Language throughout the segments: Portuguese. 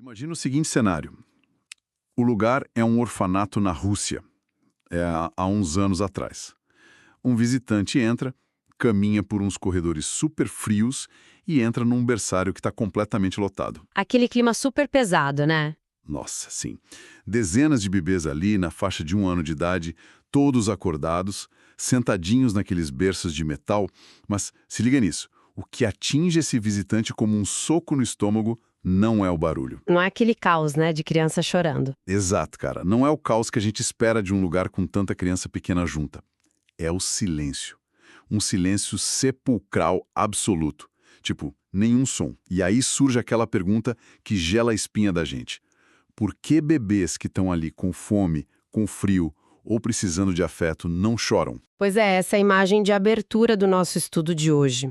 Imagina o seguinte cenário. O lugar é um orfanato na Rússia, há uns anos atrás. Um visitante entra, caminha por uns corredores super frios e entra num berçário que está completamente lotado. Aquele clima super pesado, né? Nossa, sim. Dezenas de bebês ali, na faixa de 1 ano de idade, todos acordados, sentadinhos naqueles berços de metal. Mas se liga nisso, o que atinge esse visitante como um soco no estômago não é o barulho. Não é aquele caos, né, de criança chorando. Exato, cara. Não é o caos que a gente espera de um lugar com tanta criança pequena junta. É o silêncio. Um silêncio sepulcral absoluto. Tipo, nenhum som. E aí surge aquela pergunta que gela a espinha da gente. Por que bebês que estão ali com fome, com frio ou precisando de afeto não choram? Pois é, essa é a imagem de abertura do nosso estudo de hoje.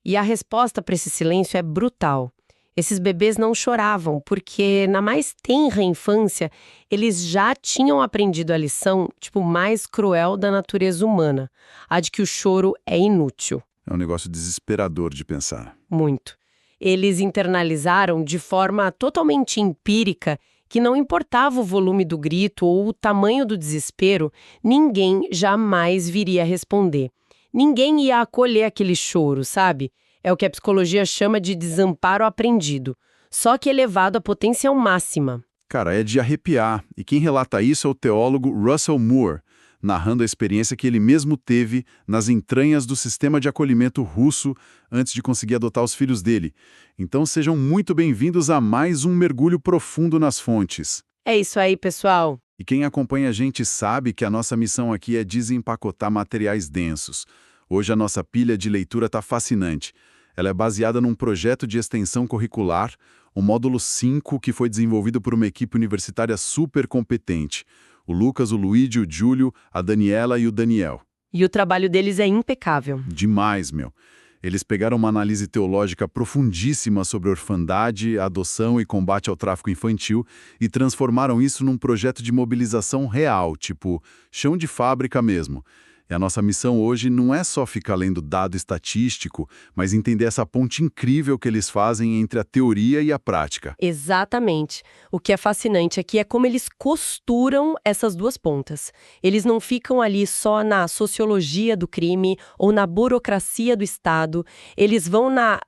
E a resposta para esse silêncio é brutal. Esses bebês não choravam porque, na mais tenra infância, eles já tinham aprendido a lição, mais cruel da natureza humana, a de que o choro é inútil. É um negócio desesperador de pensar. Muito. Eles internalizaram de forma totalmente empírica que não importava o volume do grito ou o tamanho do desespero, ninguém jamais viria responder. Ninguém ia acolher aquele choro, sabe? É o que a psicologia chama de desamparo aprendido, só que elevado à potência máxima. Cara, é de arrepiar. E quem relata isso é o teólogo Russell Moore, narrando a experiência que ele mesmo teve nas entranhas do sistema de acolhimento russo antes de conseguir adotar os filhos dele. Então sejam muito bem-vindos a mais um mergulho profundo nas fontes. É isso aí, pessoal. E quem acompanha a gente sabe que a nossa missão aqui é desempacotar materiais densos. Hoje a nossa pilha de leitura está fascinante. Ela é baseada num projeto de extensão curricular, o módulo 5, que foi desenvolvido por uma equipe universitária super competente. O Lucas, o Luigi, o Júlio, a Daniela e o Daniel. E o trabalho deles é impecável. Demais, meu. Eles pegaram uma análise teológica profundíssima sobre orfandade, adoção e combate ao tráfico infantil e transformaram isso num projeto de mobilização real, tipo chão de fábrica mesmo. E a nossa missão hoje não é só ficar lendo dado estatístico, mas entender essa ponte incrível que eles fazem entre a teoria e a prática. Exatamente. O que é fascinante aqui é como eles costuram essas duas pontas. Eles não ficam ali só na sociologia do crime ou na burocracia do Estado. Eles vão na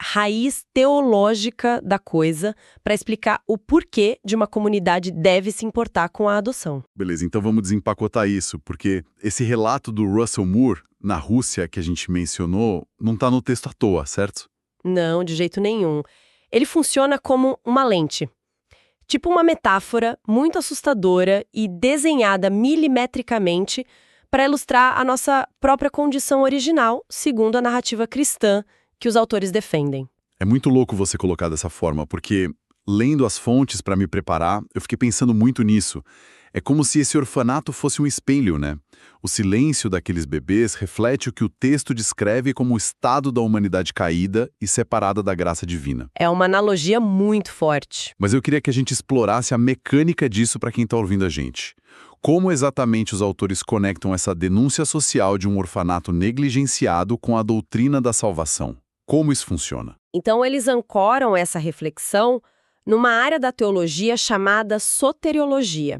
raiz teológica da coisa para explicar o porquê de uma comunidade deve se importar com a adoção. Beleza, então vamos desempacotar isso, porque esse relato do Russell Moore, na Rússia, que a gente mencionou, não está no texto à toa, certo? Não, de jeito nenhum. Ele funciona como uma lente. Tipo uma metáfora muito assustadora e desenhada milimetricamente para ilustrar a nossa própria condição original, segundo a narrativa cristã que os autores defendem. É muito louco você colocar dessa forma, porque, lendo as fontes para me preparar, eu fiquei pensando muito nisso. É como se esse orfanato fosse um espelho, né? O silêncio daqueles bebês reflete o que o texto descreve como o estado da humanidade caída e separada da graça divina. É uma analogia muito forte. Mas eu queria que a gente explorasse a mecânica disso para quem está ouvindo a gente. Como exatamente os autores conectam essa denúncia social de um orfanato negligenciado com a doutrina da salvação? Como isso funciona? Então, eles ancoram essa reflexão numa área da teologia chamada soteriologia.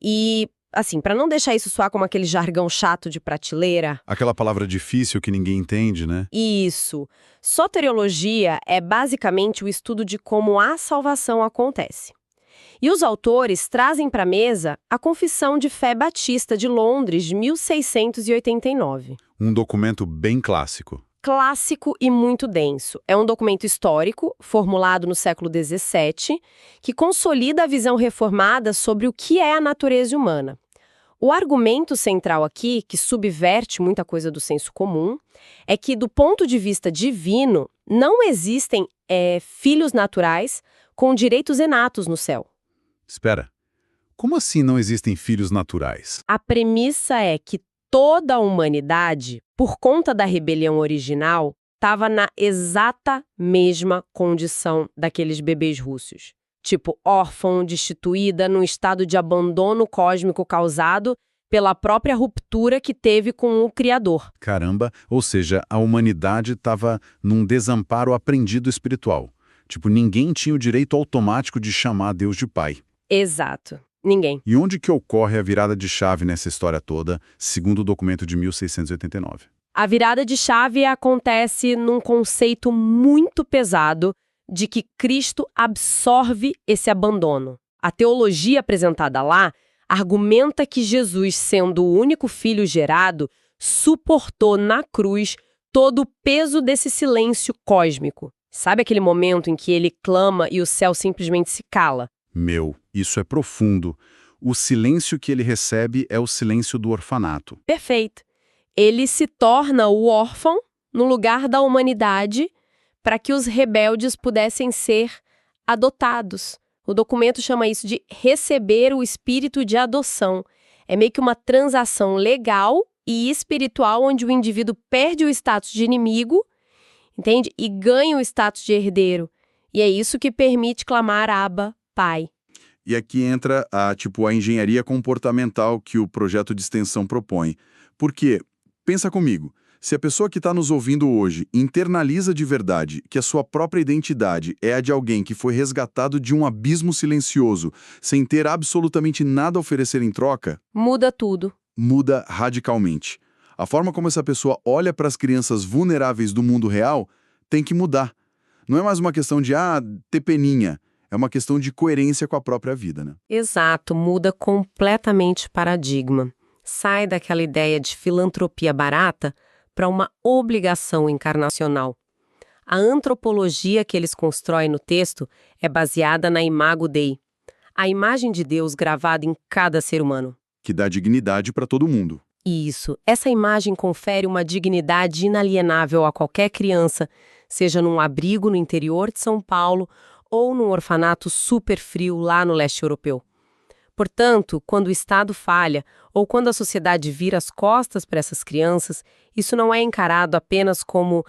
E, assim, para não deixar isso soar como aquele jargão chato de prateleira... Aquela palavra difícil que ninguém entende, né? Isso. Soteriologia é basicamente o estudo de como a salvação acontece. E os autores trazem para a mesa a Confissão de Fé Batista de Londres, de 1689. Um documento bem clássico. Clássico e muito denso. É um documento histórico, formulado no século XVII, que consolida a visão reformada sobre o que é a natureza humana. O argumento central aqui, que subverte muita coisa do senso comum, é que, do ponto de vista divino, não existem filhos naturais com direitos inatos no céu. Espera, como assim não existem filhos naturais? A premissa é que toda a humanidade, por conta da rebelião original, estava na exata mesma condição daqueles bebês russos. Tipo, órfã, destituída, num estado de abandono cósmico causado pela própria ruptura que teve com o Criador. Caramba, ou seja, a humanidade estava num desamparo aprendido espiritual. Tipo, ninguém tinha o direito automático de chamar Deus de pai. Exato. Ninguém. E onde que ocorre a virada de chave nessa história toda, segundo o documento de 1689? A virada de chave acontece num conceito muito pesado de que Cristo absorve esse abandono. A teologia apresentada lá argumenta que Jesus, sendo o único filho gerado, suportou na cruz todo o peso desse silêncio cósmico. Sabe aquele momento em que ele clama e o céu simplesmente se cala? Meu, isso é profundo. O silêncio que ele recebe é o silêncio do orfanato. Perfeito. Ele se torna o órfão no lugar da humanidade para que os rebeldes pudessem ser adotados. O documento chama isso de receber o espírito de adoção. É meio que uma transação legal e espiritual onde o indivíduo perde o status de inimigo, entende? E ganha o status de herdeiro. E é isso que permite clamar Abba, Pai. E aqui entra a engenharia comportamental que o projeto de extensão propõe. Porque, pensa comigo, se a pessoa que está nos ouvindo hoje internaliza de verdade que a sua própria identidade é a de alguém que foi resgatado de um abismo silencioso, sem ter absolutamente nada a oferecer em troca, muda tudo. Muda radicalmente. A forma como essa pessoa olha para as crianças vulneráveis do mundo real tem que mudar. Não é mais uma questão de, ter peninha. É uma questão de coerência com a própria vida, né? Exato, muda completamente o paradigma. Sai daquela ideia de filantropia barata para uma obrigação encarnacional. A antropologia que eles constroem no texto é baseada na Imago Dei, a imagem de Deus gravada em cada ser humano. Que dá dignidade para todo mundo. Isso. Essa imagem confere uma dignidade inalienável a qualquer criança, seja num abrigo no interior de São Paulo ou num orfanato super frio lá no leste europeu. Portanto, quando o Estado falha ou quando a sociedade vira as costas para essas crianças, isso não é encarado apenas como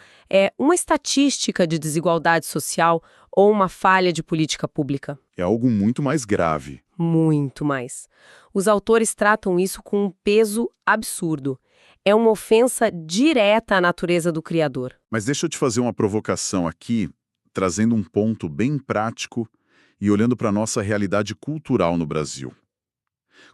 uma estatística de desigualdade social ou uma falha de política pública. É algo muito mais grave. Muito mais. Os autores tratam isso com um peso absurdo. É uma ofensa direta à natureza do Criador. Mas deixa eu te fazer uma provocação aqui, trazendo um ponto bem prático e olhando para a nossa realidade cultural no Brasil.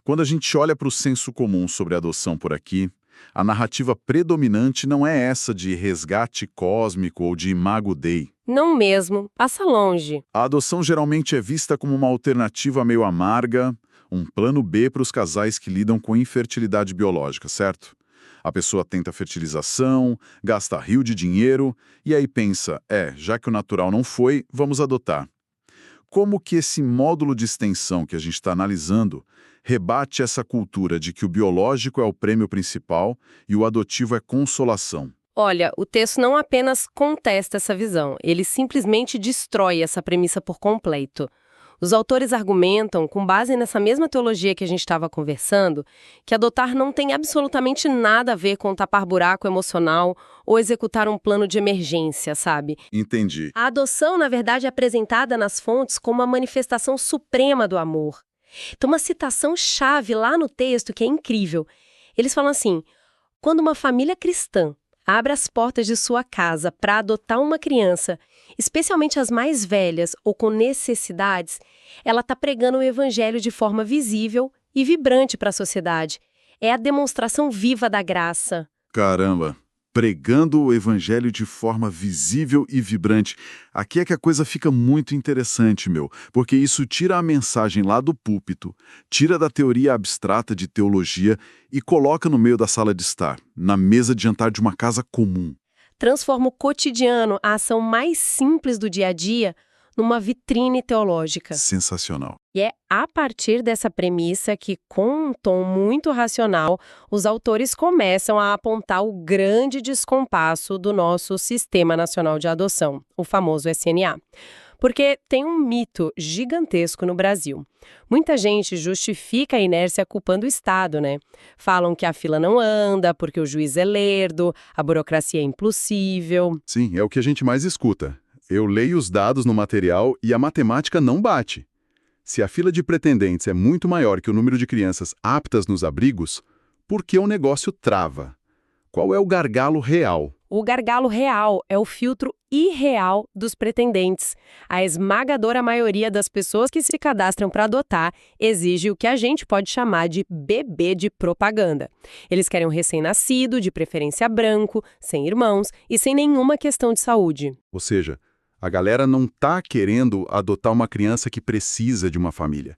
Quando a gente olha para o senso comum sobre a adoção por aqui, a narrativa predominante não é essa de resgate cósmico ou de Imago Dei. Não mesmo, passa longe. A adoção geralmente é vista como uma alternativa meio amarga, um plano B para os casais que lidam com infertilidade biológica, certo? A pessoa tenta fertilização, gasta rio de dinheiro e aí pensa, já que o natural não foi, vamos adotar. Como que esse módulo de extensão que a gente está analisando rebate essa cultura de que o biológico é o prêmio principal e o adotivo é consolação? Olha, o texto não apenas contesta essa visão, ele simplesmente destrói essa premissa por completo. Os autores argumentam, com base nessa mesma teologia que a gente estava conversando, que adotar não tem absolutamente nada a ver com tapar buraco emocional ou executar um plano de emergência, sabe? Entendi. A adoção, na verdade, é apresentada nas fontes como a manifestação suprema do amor. Tem uma citação-chave lá no texto que é incrível. Eles falam assim: quando uma família cristã abre as portas de sua casa para adotar uma criança, especialmente as mais velhas ou com necessidades, ela está pregando o evangelho de forma visível e vibrante para a sociedade. É a demonstração viva da graça. Caramba! Pregando o evangelho de forma visível e vibrante. Aqui é que a coisa fica muito interessante, porque isso tira a mensagem lá do púlpito, tira da teoria abstrata de teologia e coloca no meio da sala de estar, na mesa de jantar de uma casa comum. Transforma o cotidiano, a ação mais simples do dia a dia, numa vitrine teológica. Sensacional. E é a partir dessa premissa que, com um tom muito racional, os autores começam a apontar o grande descompasso do nosso Sistema Nacional de Adoção, o famoso SNA. Porque tem um mito gigantesco no Brasil. Muita gente justifica a inércia culpando o Estado, né? Falam que a fila não anda, porque o juiz é lerdo, a burocracia é impossível. Sim, é o que a gente mais escuta. Eu leio os dados no material e a matemática não bate. Se a fila de pretendentes é muito maior que o número de crianças aptas nos abrigos, por que o negócio trava? Qual é o gargalo real? O gargalo real é o filtro irreal dos pretendentes. A esmagadora maioria das pessoas que se cadastram para adotar exige o que a gente pode chamar de bebê de propaganda. Eles querem um recém-nascido, de preferência branco, sem irmãos e sem nenhuma questão de saúde. Ou seja, a galera não está querendo adotar uma criança que precisa de uma família.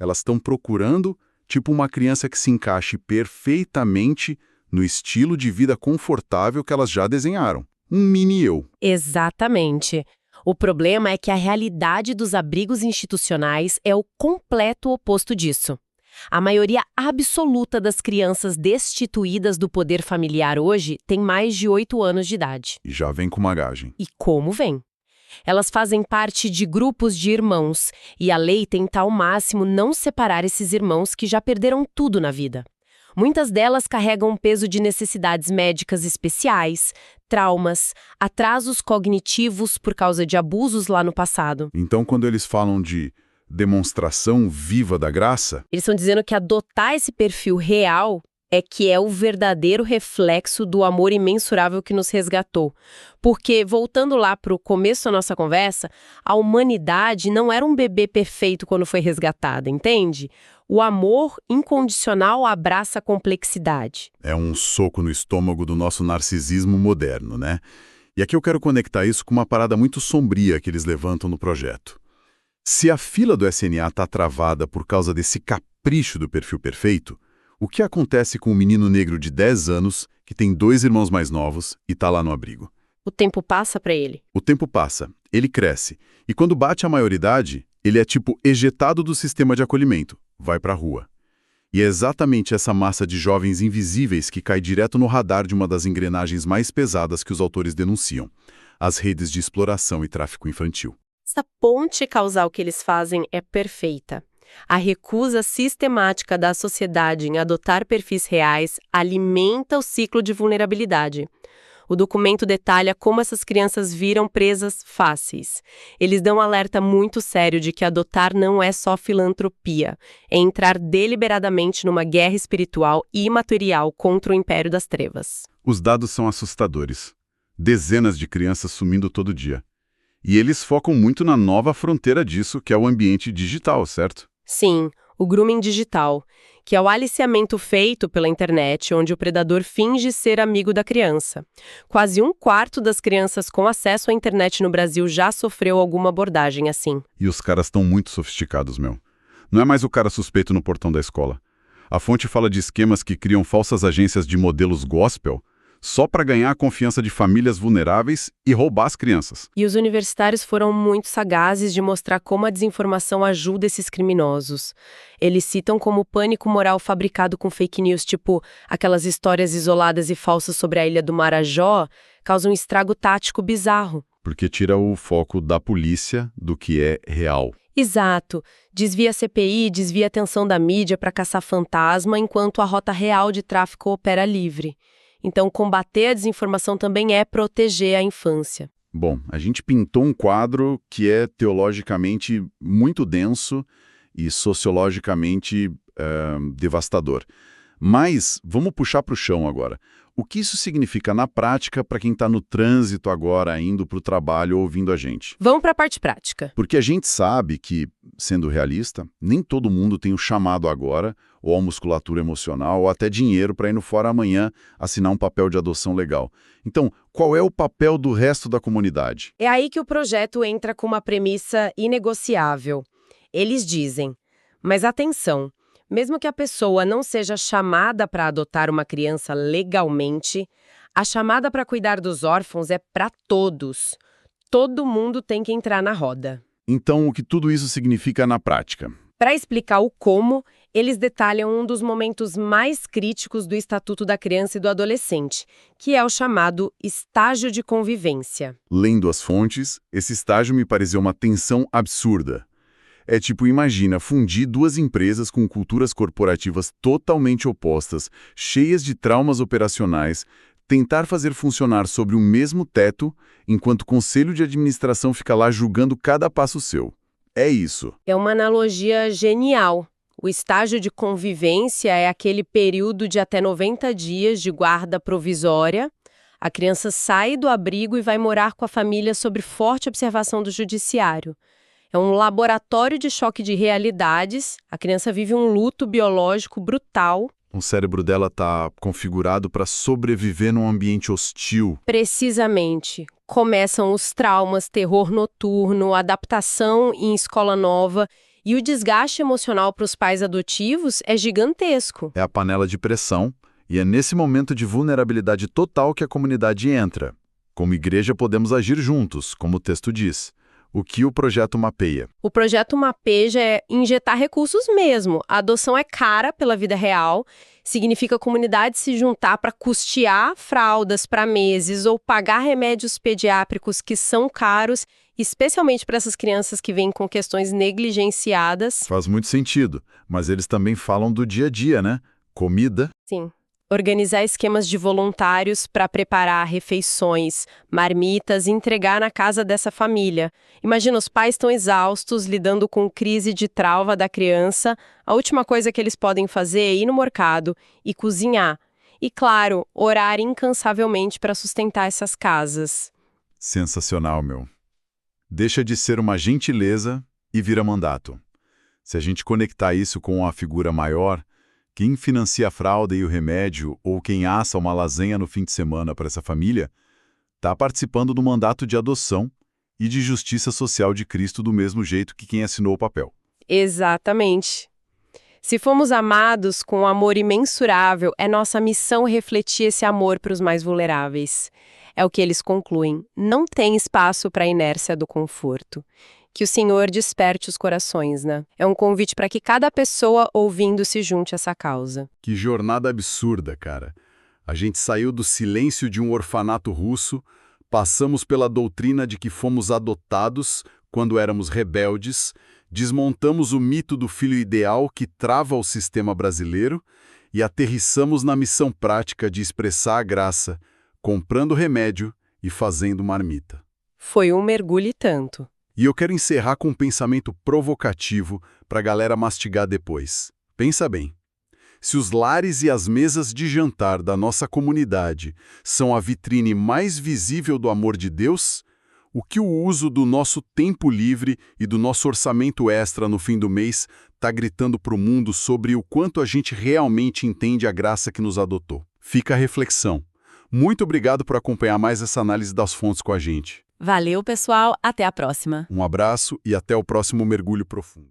Elas estão procurando, tipo, uma criança que se encaixe perfeitamente no estilo de vida confortável que elas já desenharam. Um mini eu. Exatamente. O problema é que a realidade dos abrigos institucionais é o completo oposto disso. A maioria absoluta das crianças destituídas do poder familiar hoje tem mais de 8 anos de idade. E já vem com bagagem. E como vem? Elas fazem parte de grupos de irmãos, e a lei tenta ao máximo não separar esses irmãos que já perderam tudo na vida. Muitas delas carregam um peso de necessidades médicas especiais, traumas, atrasos cognitivos por causa de abusos lá no passado. Então, quando eles falam de demonstração viva da graça, Eles estão dizendo que adotar esse perfil real é que é o verdadeiro reflexo do amor imensurável que nos resgatou. Porque, voltando lá para o começo da nossa conversa, a humanidade não era um bebê perfeito quando foi resgatada, entende? O amor incondicional abraça a complexidade. é um soco no estômago do nosso narcisismo moderno, né? E aqui eu quero conectar isso com uma parada muito sombria que eles levantam no projeto. Se a fila do SNA está travada por causa desse capricho do perfil perfeito, o que acontece com o menino negro de 10 anos, que tem 2 irmãos mais novos e está lá no abrigo? O tempo passa para ele. O tempo passa, ele cresce, e quando bate a maioridade, ele é tipo ejetado do sistema de acolhimento, vai para a rua. E é exatamente essa massa de jovens invisíveis que cai direto no radar de uma das engrenagens mais pesadas que os autores denunciam, as redes de exploração e tráfico infantil. Essa ponte causal que eles fazem é perfeita. A recusa sistemática da sociedade em adotar perfis reais alimenta o ciclo de vulnerabilidade. O documento detalha como essas crianças viram presas fáceis. Eles dão um alerta muito sério de que adotar não é só filantropia, é entrar deliberadamente numa guerra espiritual e imaterial contra o império das trevas. Os dados são assustadores. Dezenas de crianças sumindo todo dia. E eles focam muito na nova fronteira disso, que é o ambiente digital, certo? Sim, o grooming digital, que é o aliciamento feito pela internet, onde o predador finge ser amigo da criança. Quase 1/4 das crianças com acesso à internet no Brasil já sofreu alguma abordagem assim. E os caras estão muito sofisticados, meu. Não é mais o cara suspeito no portão da escola. A fonte fala de esquemas que criam falsas agências de modelos gospel só para ganhar a confiança de famílias vulneráveis e roubar as crianças. E os universitários foram muito sagazes de mostrar como a desinformação ajuda esses criminosos. Eles citam como pânico moral fabricado com fake news, tipo aquelas histórias isoladas e falsas sobre a ilha do Marajó, causa um estrago tático bizarro. Porque tira o foco da polícia do que é real. Exato. Desvia a CPI, desvia a atenção da mídia para caçar fantasma, enquanto a rota real de tráfico opera livre. Então, combater a desinformação também é proteger a infância. Bom, a gente pintou um quadro que é teologicamente muito denso e sociologicamente devastador. Mas vamos puxar para o chão agora. O que isso significa na prática para quem está no trânsito agora, indo para o trabalho ou ouvindo a gente? Vamos para a parte prática. Porque a gente sabe que, sendo realista, nem todo mundo tem o chamado agora, ou a musculatura emocional, ou até dinheiro para ir no Fora Amanhã assinar um papel de adoção legal. Então, qual é o papel do resto da comunidade? É aí que o projeto entra com uma premissa inegociável. Eles dizem, mas atenção, mesmo que a pessoa não seja chamada para adotar uma criança legalmente, a chamada para cuidar dos órfãos é para todos. Todo mundo tem que entrar na roda. Então, o que tudo isso significa na prática? Para explicar o como, eles detalham um dos momentos mais críticos do Estatuto da Criança e do Adolescente, que é o chamado estágio de convivência. Lendo as fontes, esse estágio me pareceu uma tensão absurda. É tipo, imagina, fundir duas empresas com culturas corporativas totalmente opostas, cheias de traumas operacionais, tentar fazer funcionar sobre o mesmo teto, enquanto o conselho de administração fica lá julgando cada passo seu. É isso. É uma analogia genial. O estágio de convivência é aquele período de até 90 dias de guarda provisória. A criança sai do abrigo e vai morar com a família sob forte observação do judiciário. É um laboratório de choque de realidades. A criança vive um luto biológico brutal. O cérebro dela está configurado para sobreviver num ambiente hostil. Precisamente. Começam os traumas, terror noturno, adaptação em escola nova e o desgaste emocional para os pais adotivos é gigantesco. É a panela de pressão e é nesse momento de vulnerabilidade total que a comunidade entra. Como igreja podemos agir juntos, como o texto diz. O que o projeto mapeia? O projeto mapeja é injetar recursos mesmo. A adoção é cara pela vida real, significa a comunidade se juntar para custear fraldas para meses ou pagar remédios pediátricos que são caros, especialmente para essas crianças que vêm com questões negligenciadas. Faz muito sentido, mas eles também falam do dia a dia, né? Comida. Sim. Organizar esquemas de voluntários para preparar refeições, marmitas e entregar na casa dessa família. Imagina, os pais estão exaustos, lidando com crise de trauma da criança. A última coisa que eles podem fazer é ir no mercado e cozinhar. E, claro, orar incansavelmente para sustentar essas casas. Sensacional, meu. Deixa de ser uma gentileza e vira mandato. Se a gente conectar isso com uma figura maior, quem financia a fralda e o remédio ou quem assa uma lasanha no fim de semana para essa família, está participando do mandato de adoção e de justiça social de Cristo do mesmo jeito que quem assinou o papel. Exatamente. Se fomos amados com um amor imensurável, é nossa missão refletir esse amor para os mais vulneráveis. É o que eles concluem. Não tem espaço para a inércia do conforto. Que o Senhor desperte os corações, né? É um convite para que cada pessoa ouvindo se junte a essa causa. Que jornada absurda, cara. A gente saiu do silêncio de um orfanato russo, passamos pela doutrina de que fomos adotados quando éramos rebeldes, desmontamos o mito do filho ideal que trava o sistema brasileiro e aterrissamos na missão prática de expressar a graça, comprando remédio e fazendo marmita. Foi um mergulho e tanto. E eu quero encerrar com um pensamento provocativo para a galera mastigar depois. Pensa bem. Se os lares e as mesas de jantar da nossa comunidade são a vitrine mais visível do amor de Deus, o que o uso do nosso tempo livre e do nosso orçamento extra no fim do mês está gritando para o mundo sobre o quanto a gente realmente entende a graça que nos adotou? Fica a reflexão. Muito obrigado por acompanhar mais essa análise das fontes com a gente. Valeu, pessoal. Até a próxima. Um abraço e até o próximo mergulho profundo.